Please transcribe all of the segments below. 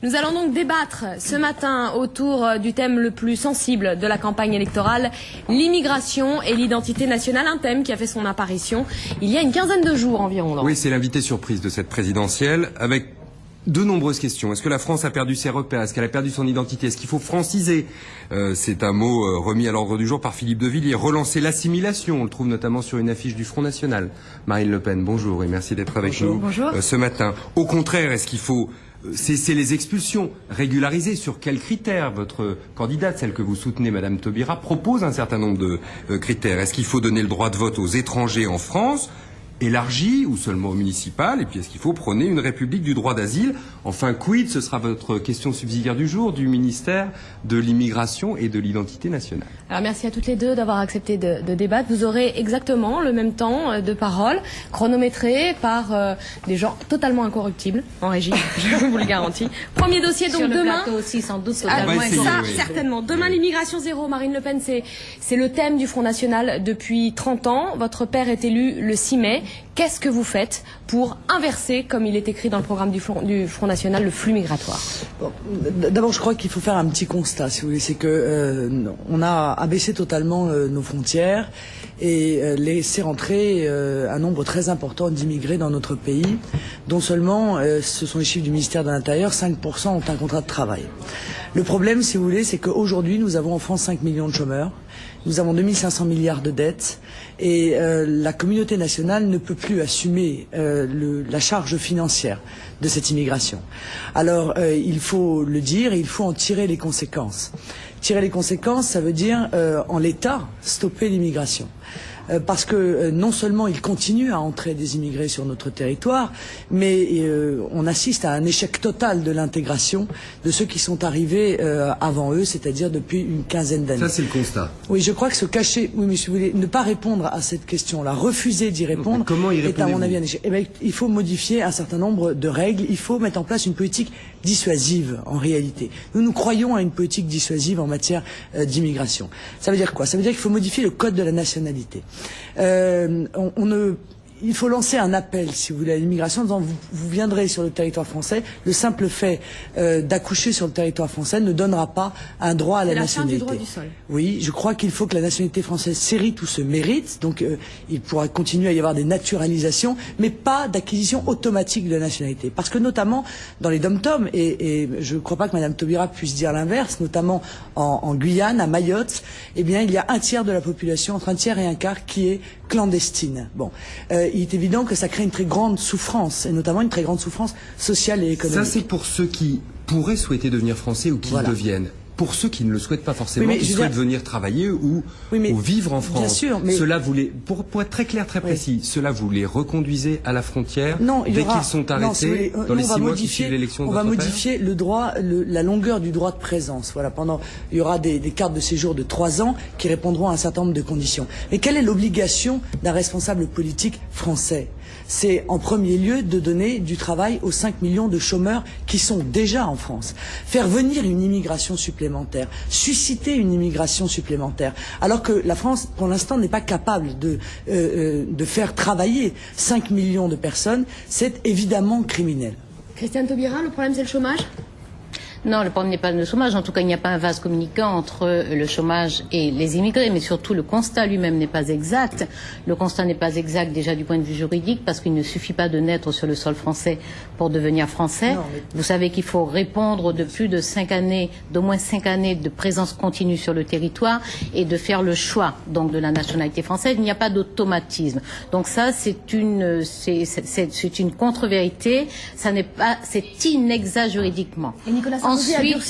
Nous allons donc débattre ce matin autour du thème le plus sensible de la campagne électorale, l'immigration et l'identité nationale, un thème qui a fait son apparition il y a une quinzaine de jours environ. Oui, c'est l'invité surprise de cette présidentielle, avec de nombreuses questions. Est-ce que la France a perdu ses repères? Est-ce qu'elle a perdu son identité? Est-ce qu'il faut franciser? C'est un mot remis à l'ordre du jour par Philippe de Villiers. Relancer l'assimilation, on le trouve notamment sur une affiche du Front National. Marine Le Pen, bonjour et merci d'être avec nous ce matin. Au contraire, est-ce qu'il faut cesser les expulsions, régulariser? Sur quels critères? Votre candidate, celle que vous soutenez, Madame Taubira, propose un certain nombre de critères. Est-ce qu'il faut donner le droit de vote aux étrangers en France, élargi ou seulement au municipal? Et puis est-ce qu'il faut prôner une république du droit d'asile? Enfin, quid? Ce sera votre question subsidiaire du jour du ministère de l'immigration et de l'identité nationale. Alors merci à toutes les deux d'avoir accepté de débattre. Vous aurez exactement le même temps de parole, chronométré par des gens totalement incorruptibles en régie, je vous le garantis. Premier dossier donc sur le demain. plateau aussi sans doute Certainement. Demain l'immigration zéro. Marine Le Pen, c'est le thème du Front National depuis 30 ans. Votre père est élu le 6 mai. Qu'est-ce que vous faites pour inverser, comme il est écrit dans le programme du Front National, le flux migratoire? Bon, d'abord, je crois qu'il faut faire un petit constat, si vous voulez. C'est que on a abaissé totalement nos frontières et laissé rentrer un nombre très important d'immigrés dans notre pays, dont seulement, ce sont les chiffres du ministère de l'Intérieur, 5% ont un contrat de travail. Le problème, si vous voulez, c'est qu'aujourd'hui, nous avons en France 5 millions de chômeurs. Nous avons 2500 milliards de dettes et la communauté nationale ne peut plus assumer la charge financière de cette immigration. Alors, il faut le dire et il faut en tirer les conséquences. Tirer les conséquences, ça veut dire, en l'état, stopper l'immigration. Parce que non seulement il continue à entrer des immigrés sur notre territoire, mais on assiste à un échec total de l'intégration de ceux qui sont arrivés avant eux, c'est-à-dire depuis une quinzaine d'années. Ça, c'est le constat. Oui, je crois que se cacher, oui, mais si vous voulez, ne pas répondre à cette question-là, refuser d'y répondre, comment y est à mon avis un répondez-vous? échec. Eh bien, il faut modifier un certain nombre de règles, il faut mettre en place une politique dissuasive, en réalité. Nous croyons à une politique dissuasive en matière d'immigration. Ça veut dire quoi? Ça veut dire qu'il faut modifier le code de la nationalité. Il faut lancer un appel, si vous voulez, à l'immigration, en disant vous viendrez sur le territoire français. Le simple fait d'accoucher sur le territoire français ne donnera pas un droit à la nationalité. C'est la fin du droit du sol. Oui, je crois qu'il faut que la nationalité française s'hérite ou se mérite. Donc, il pourra continuer à y avoir des naturalisations, mais pas d'acquisition automatique de la nationalité. Parce que notamment dans les dom-toms, et je ne crois pas que Madame Taubira puisse dire l'inverse, notamment en Guyane, à Mayotte, eh bien, il y a un tiers de la population, entre un tiers et un quart, qui est clandestine. Bon, il est évident que ça crée une très grande souffrance, et notamment une très grande souffrance sociale et économique. Ça, c'est pour ceux qui pourraient souhaiter devenir français ou qui le deviennent. Pour ceux qui ne le souhaitent pas forcément, qui souhaitent venir travailler ou vivre en France, bien sûr, mais cela vous les, pour être très clair, très précis, cela vous les reconduisez à la frontière dès qu'ils sont arrêtés dans les 6 mois qui suivent l'élection de votre père? On va modifier le droit, la longueur du droit de présence. Voilà, il y aura des cartes de séjour de 3 ans qui répondront à un certain nombre de conditions. Mais quelle est l'obligation d'un responsable politique français? C'est en premier lieu de donner du travail aux 5 millions de chômeurs qui sont déjà en France. Faire venir une immigration supplémentaire, susciter une immigration supplémentaire, alors que la France, pour l'instant, n'est pas capable de faire travailler 5 millions de personnes, c'est évidemment criminel. Christiane Taubira, le problème c'est le chômage? Non, le problème n'est pas le chômage. En tout cas, il n'y a pas un vase communicant entre le chômage et les immigrés. Mais surtout, le constat lui-même n'est pas exact. Le constat n'est pas exact déjà du point de vue juridique parce qu'il ne suffit pas de naître sur le sol français pour devenir français. Non, mais... Vous savez qu'il faut répondre de plus de 5 années, d'au moins 5 années de présence continue sur le territoire et de faire le choix donc de la nationalité française. Il n'y a pas d'automatisme. Donc ça, c'est une contre-vérité. Ça n'est pas, c'est inexact juridiquement. Et Nicolas Sarkozy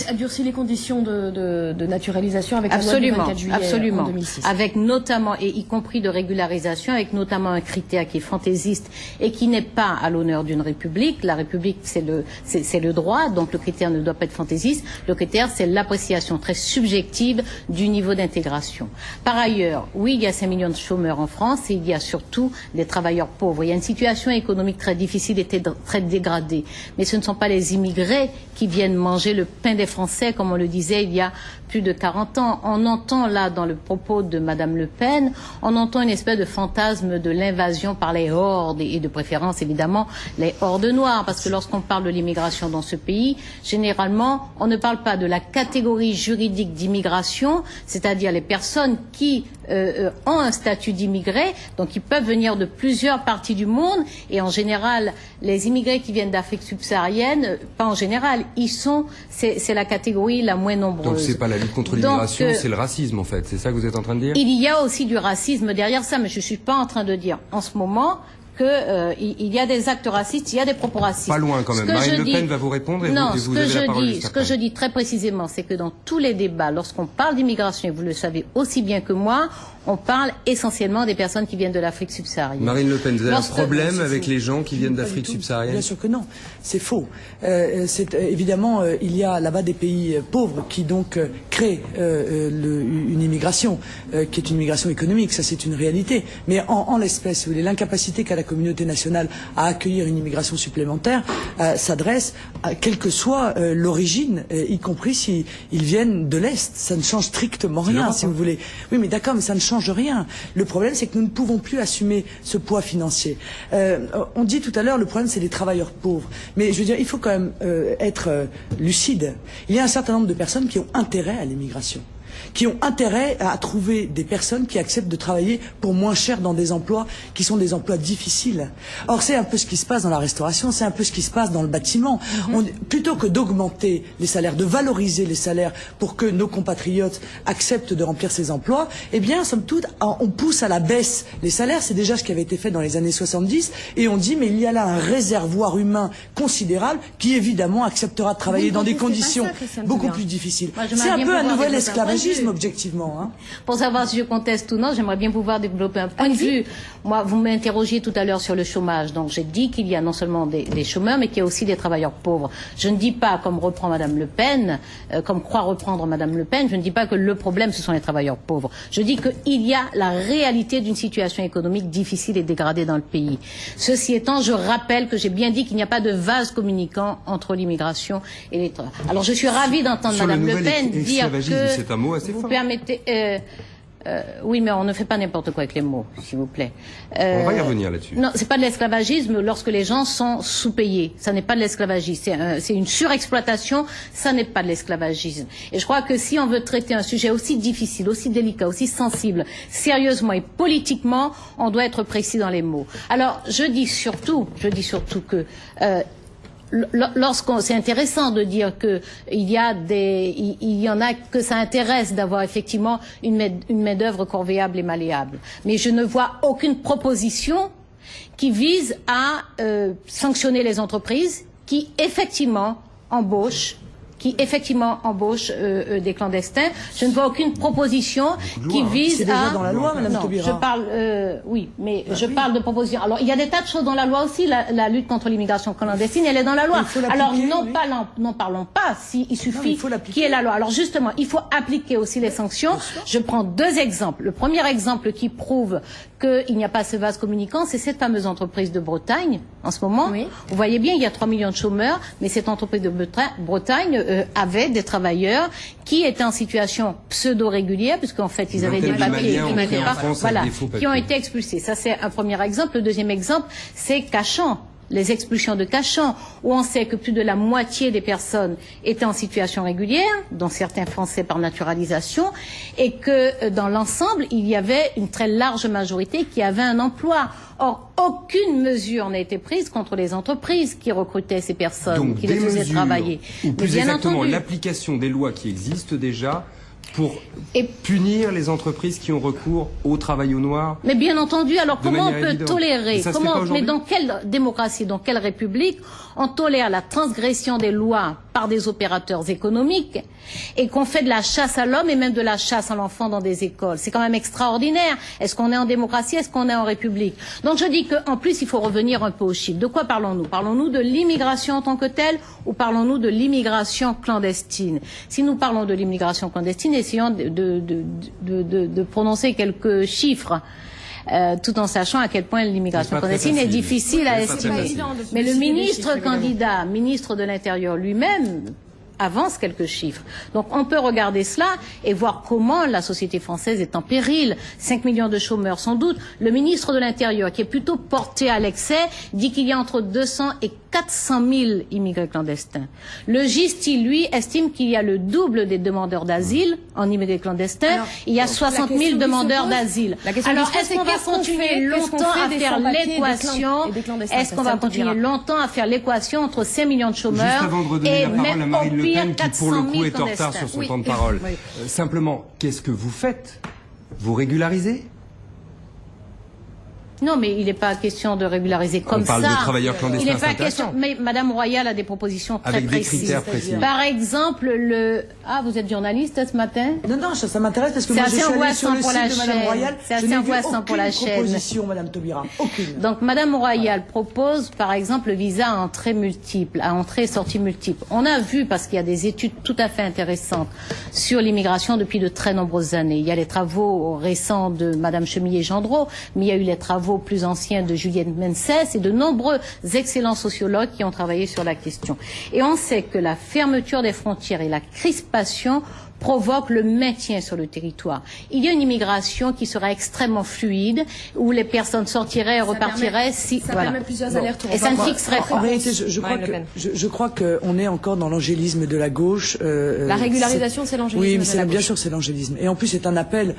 a durci les conditions de naturalisation avec la loi du 24 juillet en 2006. Avec notamment, et y compris de régularisation, avec notamment un critère qui est fantaisiste et qui n'est pas à l'honneur d'une république. La république, c'est le droit, donc le critère ne doit pas être fantaisiste. Le critère, c'est l'appréciation très subjective du niveau d'intégration. Par ailleurs, oui, il y a 5 millions de chômeurs en France et il y a surtout des travailleurs pauvres. Il y a une situation économique très difficile et très dégradée. Mais ce ne sont pas les immigrés qui viennent manger le pain des Français, comme on le disait il y a plus de 40 ans. On entend là, dans le propos de Madame Le Pen, on entend une espèce de fantasme de l'invasion par les hordes, et de préférence évidemment les hordes noires, parce que lorsqu'on parle de l'immigration dans ce pays, généralement, on ne parle pas de la catégorie juridique d'immigration, c'est-à-dire les personnes qui ont un statut d'immigré, donc ils peuvent venir de plusieurs parties du monde, et en général, les immigrés qui viennent d'Afrique subsaharienne, pas en général, c'est la catégorie la moins nombreuse. Donc c'est pas la lutte contre l'immigration, c'est le racisme en fait, c'est ça que vous êtes en train de dire? Il y a aussi du racisme derrière ça, mais je suis pas en train de dire en ce moment il y a des actes racistes, il y a des propos racistes. Pas loin quand même. Marine Le Pen va vous répondre et vous avez la parole juste après. Ce que je dis très précisément, c'est que dans tous les débats, lorsqu'on parle d'immigration, et vous le savez aussi bien que moi, on parle essentiellement des personnes qui viennent de l'Afrique subsaharienne. Marine Le Pen, vous avez un problème avec les gens qui viennent d'Afrique subsaharienne? Bien sûr que non, c'est faux. Évidemment, il y a là-bas des pays pauvres qui donc créent une immigration, qui est une immigration économique, ça c'est une réalité. Mais en l'espèce, vous voulez, l'incapacité qu'a la communauté nationale à accueillir une immigration supplémentaire s'adresse à quelle que soit l'origine, y compris s'ils viennent de l'Est. Ça ne change strictement rien, si vous voulez. Oui, mais d'accord, mais ça ne change rien. Le problème, c'est que nous ne pouvons plus assumer ce poids financier. On dit tout à l'heure, le problème, c'est les travailleurs pauvres. Mais je veux dire, il faut quand même être lucide. Il y a un certain nombre de personnes qui ont intérêt à l'immigration, qui ont intérêt à trouver des personnes qui acceptent de travailler pour moins cher dans des emplois qui sont des emplois difficiles. Or, c'est un peu ce qui se passe dans la restauration, c'est un peu ce qui se passe dans le bâtiment. Plutôt que d'augmenter les salaires, de valoriser les salaires pour que nos compatriotes acceptent de remplir ces emplois, eh bien, somme toute, on pousse à la baisse les salaires. C'est déjà ce qui avait été fait dans les années 70. Et on dit, mais il y a là un réservoir humain considérable qui, évidemment, acceptera de travailler dans des conditions beaucoup plus difficiles. C'est un peu un nouvel esclavagisme, objectivement. Hein. Pour savoir si je conteste ou non, j'aimerais bien pouvoir développer un point de vue. Moi, vous m'interrogiez tout à l'heure sur le chômage. Donc, j'ai dit qu'il y a non seulement des chômeurs, mais qu'il y a aussi des travailleurs pauvres. Je ne dis pas, comme reprend Madame Le Pen, comme croit reprendre Madame Le Pen, je ne dis pas que le problème, ce sont les travailleurs pauvres. Je dis qu'il y a la réalité d'une situation économique difficile et dégradée dans le pays. Ceci étant, je rappelle que j'ai bien dit qu'il n'y a pas de vase communicant entre l'immigration et les travailleurs. Alors, je suis ravie d'entendre Madame Le Pen dire que... C'est un mot assez vous fort. permettez... oui, mais on ne fait pas n'importe quoi avec les mots, s'il vous plaît. On va y revenir là-dessus. Non, c'est pas de l'esclavagisme lorsque les gens sont sous-payés. Ça n'est pas de l'esclavagisme. C'est une surexploitation. Ça n'est pas de l'esclavagisme. Et je crois que si on veut traiter un sujet aussi difficile, aussi délicat, aussi sensible, sérieusement et politiquement, on doit être précis dans les mots. Alors, je dis surtout que c'est intéressant de dire que il y en a que ça intéresse d'avoir effectivement une main-d'œuvre corvéable et malléable. Mais je ne vois aucune proposition qui vise à sanctionner les entreprises qui effectivement embauchent des clandestins. Je ne vois aucune proposition qui vise C'est déjà dans la loi, Madame Taubira. Je parle, oui, mais je parle de proposition. Alors, il y a des tas de choses dans la loi aussi. La lutte contre l'immigration clandestine, elle est dans la loi. Alors, n'en parlons pas. Il suffit qu'il y ait la loi. Alors, justement, il faut appliquer aussi les sanctions. Je prends deux exemples. Le premier exemple qui prouve qu'il n'y a pas ce vase communicant, c'est cette fameuse entreprise de Bretagne, en ce moment. Oui. Vous voyez bien, il y a 3 millions de chômeurs, mais cette entreprise de Bretagne avait des travailleurs qui étaient en situation pseudo-régulière, puisqu'en fait, ils avaient des papiers qui ont été expulsés. Ça, c'est un premier exemple. Le deuxième exemple, c'est Cachan. Les expulsions de Cachan, où on sait que plus de la moitié des personnes étaient en situation régulière, dont certains Français par naturalisation, et que dans l'ensemble, il y avait une très large majorité qui avait un emploi. Or, aucune mesure n'a été prise contre les entreprises qui recrutaient ces personnes, donc, qui les faisaient travailler. Ou plus exactement, l'application des lois qui existent déjà pour punir les entreprises qui ont recours au travail au noir. Mais bien entendu, alors comment on peut tolérer, mais dans quelle démocratie, dans quelle république on tolère la transgression des lois par des opérateurs économiques et qu'on fait de la chasse à l'homme et même de la chasse à l'enfant dans des écoles? C'est quand même extraordinaire. Est-ce qu'on est en démocratie? Est-ce qu'on est en république? Donc je dis qu'en plus, il faut revenir un peu aux chiffres. De quoi parlons-nous? Parlons-nous de l'immigration en tant que telle ou parlons-nous de l'immigration clandestine? Si nous parlons de l'immigration clandestine, essayons de prononcer quelques chiffres. Tout en sachant à quel point l'immigration clandestine est difficile à estimer. Mais le ministre candidat, ministre de l'Intérieur lui-même, avance quelques chiffres. Donc on peut regarder cela et voir comment la société française est en péril. 5 millions de chômeurs sans doute. Le ministre de l'Intérieur, qui est plutôt porté à l'excès, dit qu'il y a entre 200 et 400 000 immigrés clandestins. Le GISTI, lui, estime qu'il y a le double des demandeurs d'asile en immigrés clandestins. Alors, il y a 60 000 demandeurs d'asile. Alors, est-ce qu'on va continuer longtemps à faire l'équation? Est-ce qu'on va continuer longtemps à faire l'équation entre 5 millions de chômeurs Juste avant de redonner et la parole à même Marine au Le pire Pen, qui 400 pour 000 le coup est en retard clandestins? sur son Oui. temps de parole. Simplement, qu'est-ce que vous faites? Vous régularisez? Non, mais il n'est pas question de régulariser comme ça. On parle de travailleurs clandestins, Il n'est c'est pas intéressant. question. Mais Madame Royal a des propositions très Avec des précises. critères précis. Par exemple, Ah, vous êtes journaliste ce matin? Non, ça m'intéresse parce que C'est moi je assez suis allée sur angoissant le pour site la de Madame chaîne. Royal. C'est assez Je n'ai vu angoissant pour la aucune chaîne. proposition, Madame Taubira. Aucune. Donc, Madame Royal propose, par exemple, le visa à entrée multiple, à entrée et sortie multiple. On a vu, parce qu'il y a des études tout à fait intéressantes sur l'immigration depuis de très nombreuses années. Il y a les travaux récents de Madame Chemillé-Gendreau, mais il y a eu les travaux plus anciens de Juliette Mencès et de nombreux excellents sociologues qui ont travaillé sur la question. Et on sait que la fermeture des frontières et la crispation provoque le maintien sur le territoire. Il y a une immigration qui sera extrêmement fluide, où les personnes sortiraient et repartiraient si... Ça permet plusieurs allers-retours. Et ça ne fixerait En pas. réalité, je crois qu'on est encore dans l'angélisme de la gauche. La régularisation, c'est l'angélisme Oui, de mais la bien gauche. sûr, c'est l'angélisme. Et en plus, c'est un appel,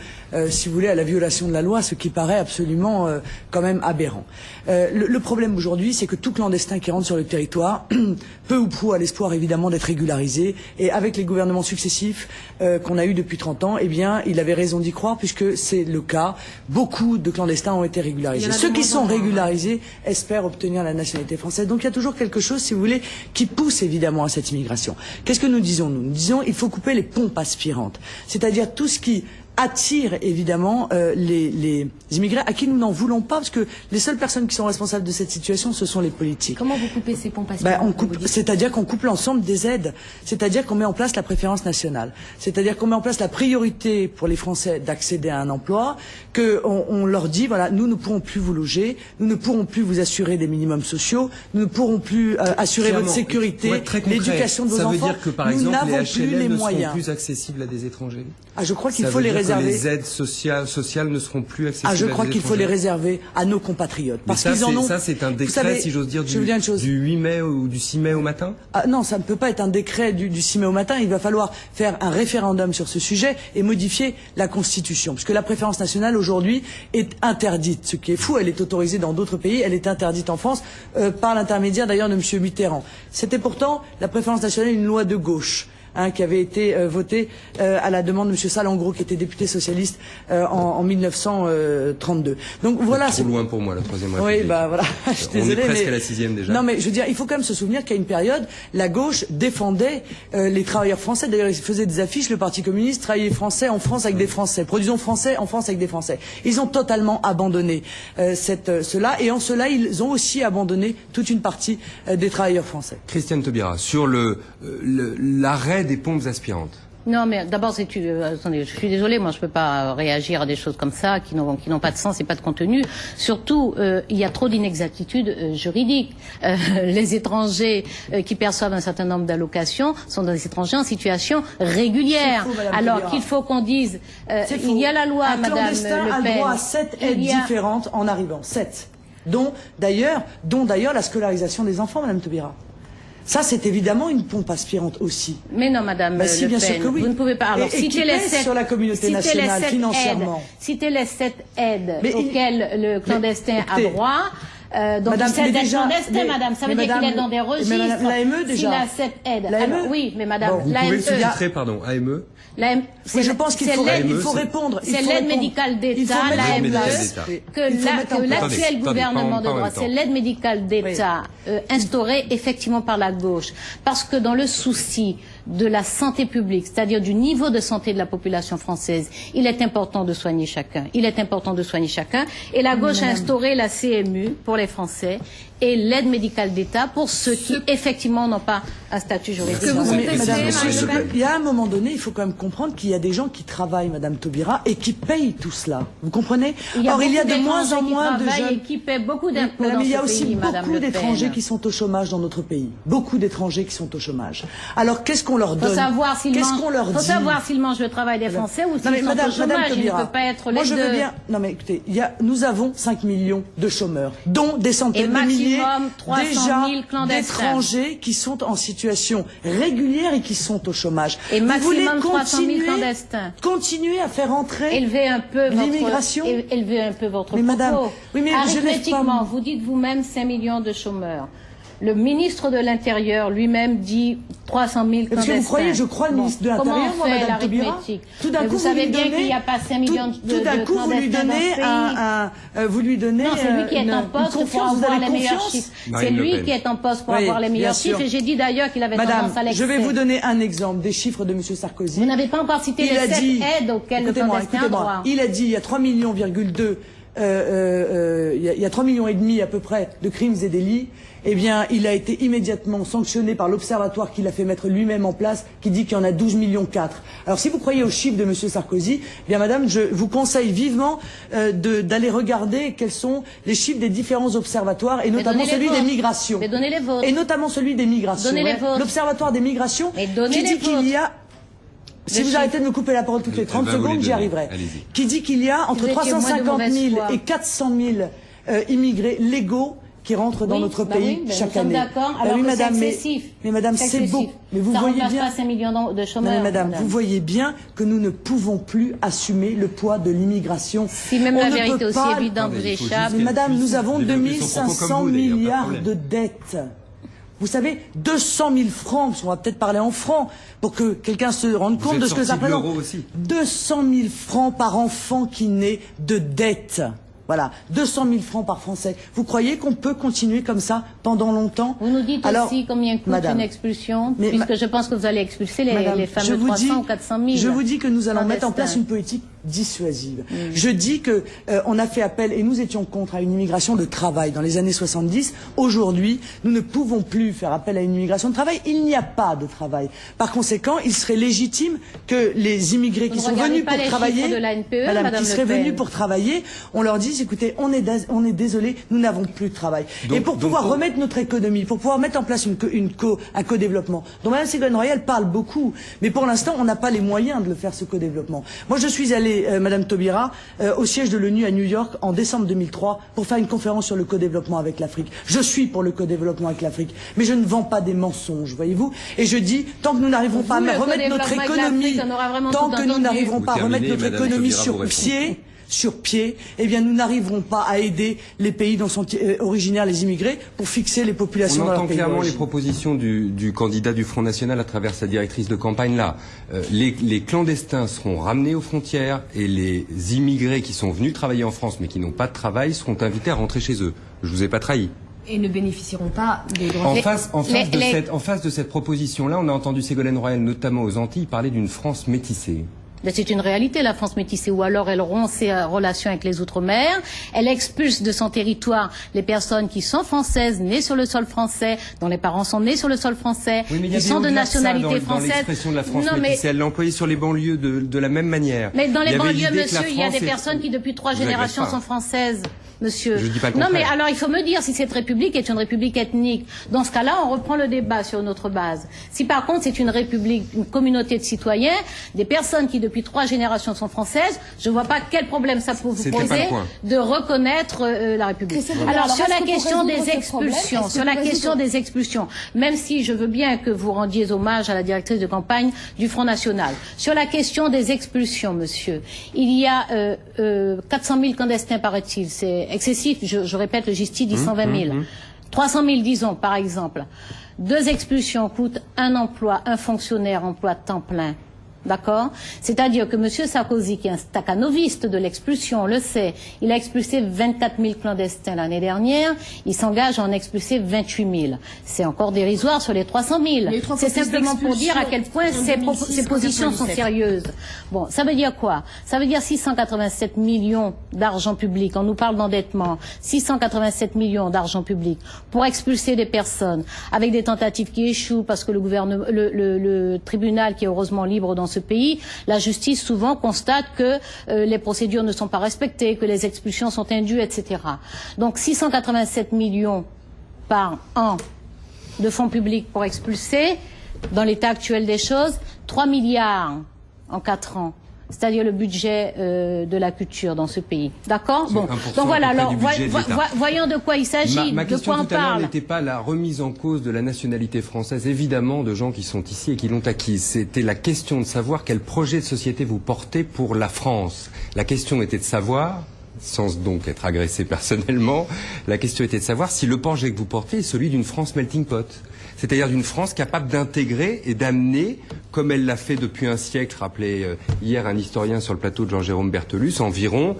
si vous voulez, à la violation de la loi, ce qui paraît absolument quand même aberrant. Le problème aujourd'hui, c'est que tout clandestin qui rentre sur le territoire, peu ou prou a l'espoir évidemment d'être régularisé. Et avec les gouvernements successifs qu'on a eu depuis 30 ans, eh bien, il avait raison d'y croire puisque c'est le cas. Beaucoup de clandestins ont été régularisés. Ceux qui sont régularisés espèrent obtenir la nationalité française. Donc il y a toujours quelque chose, si vous voulez, qui pousse évidemment à cette immigration. Qu'est-ce que nous disons, nous? Nous disons il faut couper les pompes aspirantes. C'est-à-dire tout ce qui attire évidemment les immigrés à qui nous n'en voulons pas parce que les seules personnes qui sont responsables de cette situation ce sont les politiques. Comment vous coupez ces pompes aspirantes? C'est-à-dire qu'on coupe l'ensemble des aides, c'est-à-dire qu'on met en place la préférence nationale, c'est-à-dire qu'on met en place la priorité pour les Français d'accéder à un emploi, qu'on leur dit voilà nous ne pourrons plus vous loger, nous ne pourrons plus vous assurer des minimums sociaux, nous ne pourrons plus assurer votre sécurité, l'éducation de vos enfants. Ça veut dire que par nous exemple n'avons les plus HLM les ne moyens. seront plus accessibles à des étrangers. Ah, je crois qu'il Ça faut veut les dire que réserver. les aides sociales ne seront plus accessibles. Ah, je à crois des qu'il faut les étrangers. réserver à nos compatriotes. Mais Parce qu'ils en ont. ça, c'est un Vous décret, savez, si j'ose dire, je veux dire une chose. du 8 mai ou du 6 mai au matin. Ah, non, ça ne peut pas être un décret du 6 mai au matin. Il va falloir faire un référendum sur ce sujet et modifier la Constitution. Parce que la préférence nationale, aujourd'hui, est interdite. Ce qui est fou, elle est autorisée dans d'autres pays. Elle est interdite en France par l'intermédiaire d'ailleurs de M. Mitterrand. C'était pourtant, la préférence nationale, une loi de gauche. Qui avait été votée à la demande de M. Salengro, qui était député socialiste en 1932. Donc voilà. C'est trop loin pour moi, la Troisième Oui, République. bah voilà. Je suis désolée, On est presque mais... à la 6e déjà. Non, mais je veux dire, il faut quand même se souvenir qu'à une période, la gauche défendait les travailleurs français. D'ailleurs, ils faisaient des affiches, le Parti communiste, travailler français en France avec des Français, produisons français en France avec des Français. Ils ont totalement abandonné cela, et en cela, ils ont aussi abandonné toute une partie des travailleurs français. Christiane Taubira, sur l'arrêt des pompes aspirantes. Non, mais d'abord, attendez, je suis désolée, moi je peux pas réagir à des choses comme ça qui n'ont pas de sens et pas de contenu. Surtout, il y a trop d'inexactitudes juridiques. Les étrangers qui perçoivent un certain nombre d'allocations sont des étrangers en situation régulière. C'est faux, Madame Alors Taubira. qu'il faut qu'on dise, C'est faux. il y a la loi, un Madame clandestin Le a Pen. le droit à 7 aides différentes en arrivant. 7. Dont d'ailleurs la scolarisation des enfants, Madame Taubira. Ça, c'est évidemment une pompe aspirante aussi. Mais non, Madame Bah si, Le bien Pen, sûr que oui. vous ne pouvez pas. Alors, Et qui citez les pèse 7 sur la communauté nationale financièrement. Citez les 7 aides Mais auxquelles le clandestin a écoutez, droit. Donc, Madame, c'est mais d'être déjà, clandestin, madame. Ça veut dire qu'il est dans des registres. Mais madame, l'AME, déjà. S'il a cette aide. L'AME. Alors, oui, mais madame, Bon, Vous pouvez le l'AME. sous-titrer, pardon, AME. Oui, je pense qu'il faut répondre. C'est l'aide médicale d'État, l'AME, que l'actuel gouvernement de droite, c'est l'aide médicale d'État instaurée effectivement par la gauche. Parce que dans le souci de la santé publique, c'est-à-dire du niveau de santé de la population française, il est important de soigner chacun. Il est important de soigner chacun. Et la gauche a instauré la CMU pour pour les Français et l'aide médicale d'État pour ceux qui, effectivement, n'ont pas un statut juridique. Que vous Non, mais, contestez, madame, Marine Le Pen. il y a un moment donné, il faut quand même comprendre qu'il y a des gens qui travaillent, Madame Taubira, et qui payent tout cela. Vous comprenez? Or, il y a de moins en moins de jeunes... et qui paient beaucoup d'impôts Madame, dans il y a ce aussi pays, Madame beaucoup Le Pen. d'étrangers qui sont au chômage dans notre pays. Beaucoup d'étrangers qui sont au chômage. Alors, qu'est-ce qu'on leur donne? Faut savoir s'ils Qu'est-ce mangent, qu'on leur faut dit? savoir s'ils mangent le travail des Français ou Non, s'ils mais sont Madame au chômage. Il ne Taubira, peut pas être moi les je deux. veux bien. Non mais écoutez, nous avons 5 millions de chômeurs, dont des Et centaines de maximum milliers 300 000 déjà clandestins. d'étrangers qui sont en situation régulière et qui sont au chômage. Et Vous voulez maximum 300 000 clandestins. continuer à faire entrer Élevez un peu l'immigration. Élevez un peu votre Mais madame, propos. oui, mais je lève pas Arithmétiquement, mon- vous dites vous-même 5 millions de chômeurs. Le ministre de l'Intérieur lui-même dit 300 000 clandestins. Parce que vous croyez, je crois le ministre de l'Intérieur, Comment on moi, fait Madame Taubira. l'arithmétique? Tout d'un Mais coup, vous savez lui bien donnez- qu'il n'y a pas 5 millions tout d'un coup, vous lui clandestins dans donnez ce pays. vous lui donnez Non, c'est lui qui est une en poste pour confiance, vous avoir avez les meilleurs confiance. chiffres. C'est Marine Le lui Pen. qui est en poste pour Oui, avoir les bien meilleurs sûr. chiffres. Et j'ai dit d'ailleurs qu'il avait Madame, tendance à l'excès. je vais vous donner un exemple des chiffres de M. Sarkozy. Vous n'avez pas encore cité les 7 aides auxquelles le clandestin a droit. Il a dit il y a 3,2 millions, il y a 3,5 millions à peu près de crimes et délits. Eh bien, il a été immédiatement sanctionné par l'observatoire qu'il a fait mettre lui-même en place, qui dit qu'il y en a 12,4 millions. Alors, si vous croyez aux chiffres de M. Sarkozy, eh bien, madame, je vous conseille vivement d'aller regarder quels sont les chiffres des différents observatoires, et notamment donnez les celui des vôtres. migrations. Mais donnez les vôtres. Et notamment celui des migrations. Donnez les hein. vôtres. L'observatoire des migrations, Mais donnez qui les dit qu'il y a... vôtres. Si vous arrêtez de me couper la parole toutes les 30 va vous les secondes, j'y donner. arriverai. Allez-y. Qui dit qu'il y a entre vous étiez moins de 350 mauvaise 000 foi. et 400 000 immigrés légaux qui rentrent dans Oui, notre bah pays oui, ben chaque nous sommes année. d'accord, Bah alors oui, que madame, c'est mais- excessif. mais madame, c'est beau. excessif. Mais vous Ça voyez remplace bien. pas 5 millions de chômeurs. Non, mais madame, vous voyez bien que nous ne pouvons plus assumer le poids de l'immigration. Si même On la ne vérité peut aussi pas- évidente vous Attendez, il faut échappe. juste Mais madame, puisse nous avons développer son propos 2500 comme vous, d'ailleurs, pas de milliards problème. de dettes. Vous savez, 200 000 francs, parce qu'on va peut-être parler en francs, pour que quelqu'un se rende compte êtes de ce que ça sorti de représente. l'euro aussi. 200 000 francs par enfant qui naît de dettes. Voilà, 200 000 francs par Français. Vous croyez qu'on peut continuer comme ça pendant longtemps? Vous nous dites Alors, aussi combien coûte madame, une expulsion, mais puisque je pense que vous allez expulser Madame, les je fameux vous 300 dis- ou 400 000. Je vous dis que nous allons mettre en place clandestins. une politique dissuasive. Je dis que on a fait appel, et nous étions contre, à une immigration de travail dans les années 70. Aujourd'hui, nous ne pouvons plus faire appel à une immigration de travail. Il n'y a pas de travail. Par conséquent, il serait légitime que les immigrés qui ne sont regardez venus pas pour les travailler, chiffres de la NPE, madame, Madame qui Le seraient Pen. venus pour travailler, on leur dise, écoutez, on est désolé, nous n'avons plus de travail. Donc- et pour donc, pouvoir pour- remettre notre économie, pour pouvoir mettre en place un co-développement, dont Mme Ségolène Royal parle beaucoup, mais pour l'instant, on n'a pas les moyens de le faire, ce co-développement. Moi, je suis allée, Madame Taubira, au siège de l'ONU à New York en décembre 2003 pour faire une conférence sur le co-développement avec l'Afrique. Je suis pour le co-développement avec l'Afrique, mais je ne vends pas des mensonges, voyez-vous. Et je dis, tant que nous n'arriverons pas à le remettre notre co-développement avec économie, l'Afrique, on aura vraiment tant tout que nous entendu. n'arriverons Vous pas à remettre terminez, notre Madame économie Taubira, vous sur pied, eh bien nous n'arriverons pas à aider les pays dont sont originaires les immigrés pour fixer les populations On dans leur entend pays clairement les d'origine. propositions du candidat du Front National à travers sa directrice de campagne là. Les clandestins seront ramenés aux frontières et les immigrés qui sont venus travailler en France mais qui n'ont pas de travail seront invités à rentrer chez eux. Je vous ai pas trahi. Et ne bénéficieront pas des droits. En face de cette proposition-là, on a entendu Ségolène Royal, notamment aux Antilles, parler d'une France métissée. Mais c'est une réalité, la France métissée, ou alors elle rompt ses relations avec les Outre-mer, elle expulse de son territoire les personnes qui sont françaises, nées sur le sol français, dont les parents sont nés sur le sol français, Oui, mais il y a qui sont de au-delà ça nationalité dans française. l'expression de la France Non, mais- métissée, elle l'a employée sur les banlieues de la même manière. Mais dans Il y les avait banlieues, l'idée que la monsieur, il y a France des est- personnes qui depuis 3 Je vous générations agresse pas. sont françaises. Monsieur. Je dis pas le non, mais contraire. alors il faut me dire si cette république est une république ethnique. Dans ce cas-là, on reprend le débat sur notre base. Si par contre c'est une république, une communauté de citoyens, des personnes qui depuis 3 générations sont françaises, je vois pas quel problème ça peut vous C'était pas poser le point. de reconnaître la république. Christophe Taubira, Alors sur est-ce la que pour question résoudre des ce problème, expulsions, est-ce que sur la pour question résoudre- des expulsions, même si je veux bien que vous rendiez hommage à la directrice de campagne du Front National, sur la question des expulsions, monsieur, il y a 400 000 clandestins, paraît-il, c'est excessif, je répète, le justice dit 120 000. 300 000, disons, par exemple. 2 expulsions coûtent un emploi, un fonctionnaire emploi temps plein. D'accord? C'est-à-dire que M. Sarkozy, qui est un stakhanoviste de l'expulsion, on le sait, il a expulsé 24 000 clandestins l'année dernière, il s'engage à en expulser 28 000. C'est encore dérisoire sur les 300 000. C'est simplement pour dire à quel point ces positions sont sérieuses. Bon, ça veut dire quoi? Ça veut dire 687 millions d'argent public. On nous parle d'endettement. 687 millions d'argent public pour expulser des personnes avec des tentatives qui échouent parce que le tribunal, qui est heureusement libre dans ce pays, la justice souvent constate que les procédures ne sont pas respectées, que les expulsions sont indues, etc. Donc 687 millions par an de fonds publics pour expulser, dans l'état actuel des choses, 3 milliards en 4 ans. C'est-à-dire le budget de la culture dans ce pays. D'accord? Bon. Donc voilà, alors voyons de quoi il s'agit, ma de quoi on tout à l'heure parle. n'était pas la remise en cause de la nationalité française, évidemment, de gens qui sont ici et qui l'ont acquise. C'était la question de savoir quel projet de société vous portez pour la France. La question était de savoir, sans donc être agressé personnellement, la question était de savoir si le projet que vous portez est celui d'une France melting pot. C'est-à-dire d'une France capable d'intégrer et d'amener, comme elle l'a fait depuis un siècle, rappelait hier un historien sur le plateau de Jean-Jérôme Berthelus, environ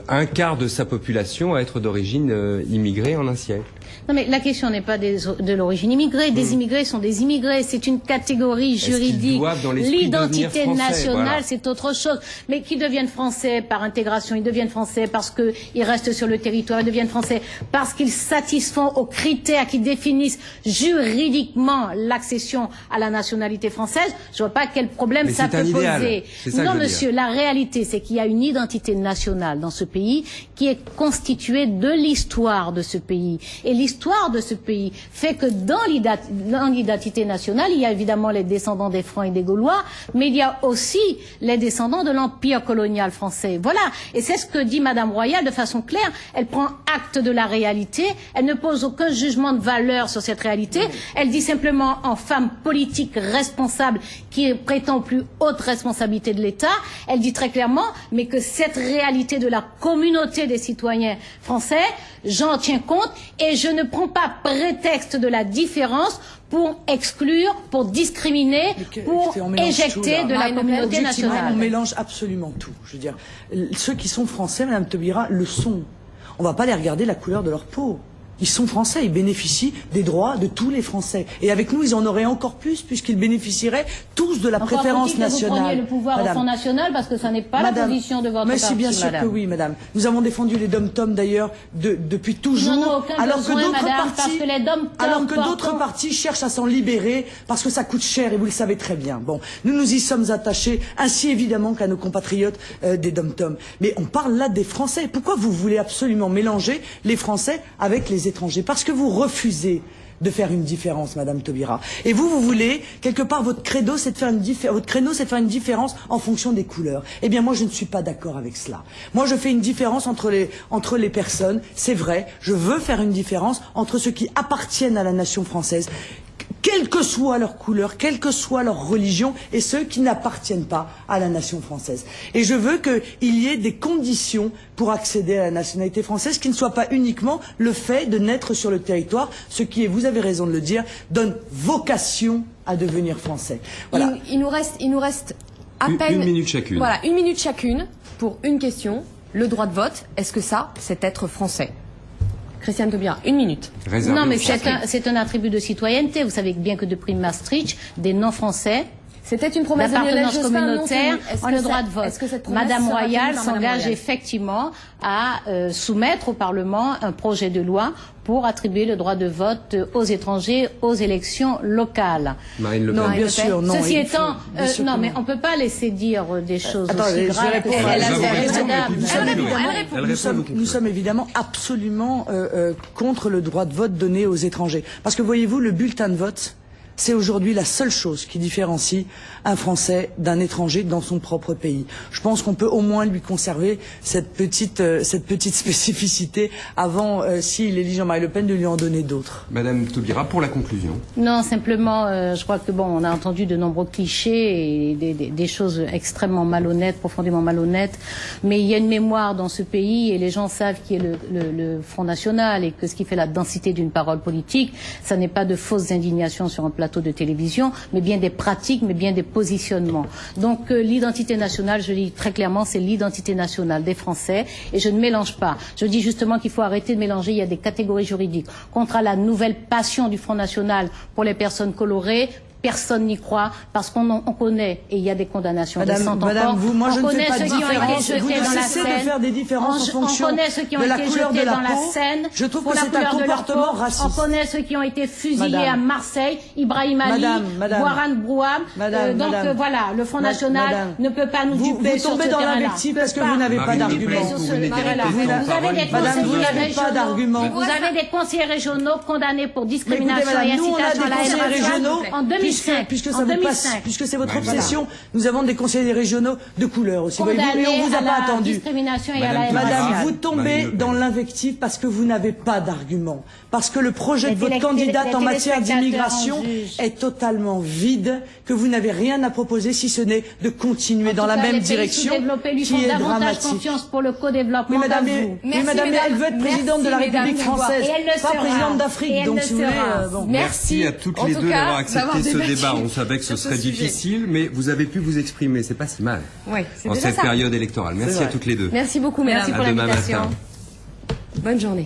un quart de sa population à être d'origine immigrée en un siècle. Non mais la question n'est pas de l'origine immigrée. Des immigrés sont des immigrés. C'est une catégorie juridique. L'identité nationale, voilà. C'est autre chose. Mais qu'ils deviennent français par intégration, ils deviennent français parce qu'ils restent sur le territoire, ils deviennent français parce qu'ils satisfont aux critères qui définissent juridiquement l'accession à la nationalité française. Je vois pas quel problème ça peut poser. Non monsieur, la réalité c'est qu'il y a une identité nationale dans ce pays qui est constituée de l'histoire de ce pays. Et l'histoire de ce pays fait que dans l'identité nationale, il y a évidemment les descendants des Francs et des Gaulois, mais il y a aussi les descendants de l'empire colonial français. Voilà. Et c'est ce que dit Madame Royal de façon claire. Elle prend acte de la réalité. Elle ne pose aucun jugement de valeur sur cette réalité. Elle dit simplement en femme politique responsable qui prétend aux plus hautes responsabilités de l'État. Elle dit très clairement, mais que cette réalité de la communauté des citoyens français, j'en tiens compte et je ne prends pas prétexte de la différence pour exclure, pour discriminer, pour éjecter de la communauté nationale. On mélange absolument tout. Je veux dire, ceux qui sont français, Madame Taubira, le sont. On ne va pas les regarder la couleur de leur peau. Ils sont français, ils bénéficient des droits de tous les Français. Et avec nous, ils en auraient encore plus, puisqu'ils bénéficieraient tous de la préférence nationale. Vous preniez le pouvoir au Front National, parce que ça n'est pas la position de votre parti, mais si, bien sûr que oui, Madame. Nous avons défendu les dom-toms, d'ailleurs, depuis toujours. Alors que d'autres partis cherchent à s'en libérer, parce que ça coûte cher, et vous le savez très bien. Bon, nous y sommes attachés, ainsi évidemment qu'à nos compatriotes des dom-toms. Mais on parle là des Français. Pourquoi vous voulez absolument mélanger les Français avec les étrangers? Parce que vous refusez de faire une différence, Madame Taubira. Et vous voulez, quelque part, votre credo, c'est de faire une différence en fonction des couleurs. Eh bien, moi, je ne suis pas d'accord avec cela. Moi, je fais une différence entre les personnes. C'est vrai, je veux faire une différence entre ceux qui appartiennent à la nation française, quelle que soit leur couleur, quelle que soit leur religion, et ceux qui n'appartiennent pas à la nation française. Et je veux qu'il y ait des conditions pour accéder à la nationalité française, qui ne soit pas uniquement le fait de naître sur le territoire, ce qui est, vous avez raison de le dire, donne vocation à devenir français. Voilà. Il nous reste à peine... Une minute chacune. Voilà, une minute chacune pour une question. Le droit de vote, est-ce que ça, c'est être français? Christiane Taubira, une minute. Non, mais c'est un attribut de citoyenneté. Vous savez bien que depuis Maastricht, des non-français, c'était une promesse d'appartenance communautaire ont le droit de vote. Madame Royal s'engage effectivement à soumettre au Parlement un projet de loi pour attribuer le droit de vote aux étrangers aux élections locales. Marine Le Pen. Non, bien sûr, non. Ceci étant, non, mais on ne peut pas laisser dire des choses aussi graves. Nous sommes évidemment absolument contre le droit de vote donné aux étrangers. Parce que voyez-vous, le bulletin de vote, c'est aujourd'hui la seule chose qui différencie un Français d'un étranger dans son propre pays. Je pense qu'on peut au moins lui conserver cette petite spécificité avant, s'il élit Jean-Marie Le Pen, de lui en donner d'autres. Madame Taubira, pour la conclusion. Non, simplement, je crois que bon, on a entendu de nombreux clichés et des choses extrêmement malhonnêtes, profondément malhonnêtes, mais il y a une mémoire dans ce pays et les gens savent qui est le Front National et que ce qui fait la densité d'une parole politique, ça n'est pas de fausses indignations sur un plateau plateaux de télévision, mais bien des pratiques, mais bien des positionnements. Donc l'identité nationale, je le dis très clairement, c'est l'identité nationale des Français, et je ne mélange pas. Je dis justement qu'il faut arrêter de mélanger, il y a des catégories juridiques. Contre la nouvelle passion du Front National pour les personnes colorées, personne n'y croit parce qu'on connaît, et il y a des condamnations récentes encore. Moi je ne fais pas de différence. Vous ne cessez de faire des différences en fonction de la couleur de la peau. Je trouve que c'est un comportement raciste. On connaît ceux qui ont été fusillés à Marseille, Ibrahim Ali, Warren Brouham. Donc voilà, le Front National ne peut pas nous duper sur ce terrain-là. Vous tombez dans l'invective parce que vous n'avez pas d'argument. Vous avez des conseillers régionaux condamnés pour discrimination et incitation à la haine en 2005. Puisque c'est votre obsession, nous avons des conseillers régionaux de couleur aussi. Et on vous a pas attendu. Madame, vous tombez dans l'invective parce que vous n'avez pas d'argument. Parce que le projet de votre candidate en matière d'immigration est totalement vide, que vous n'avez rien à proposer si ce n'est de continuer dans la même direction qui est dramatique. Confiance pour le co-développement. Oui, madame, elle veut être présidente de la République française, pas présidente d'Afrique. Donc, si vous voulez, Merci à toutes les deux d'avoir accepté ce débat. On savait que ce serait difficile, mais vous avez pu vous exprimer. C'est pas si mal. Oui, en cette période électorale. Merci à toutes les deux. Merci beaucoup, mesdames. Merci pour l'invitation. Bonne journée.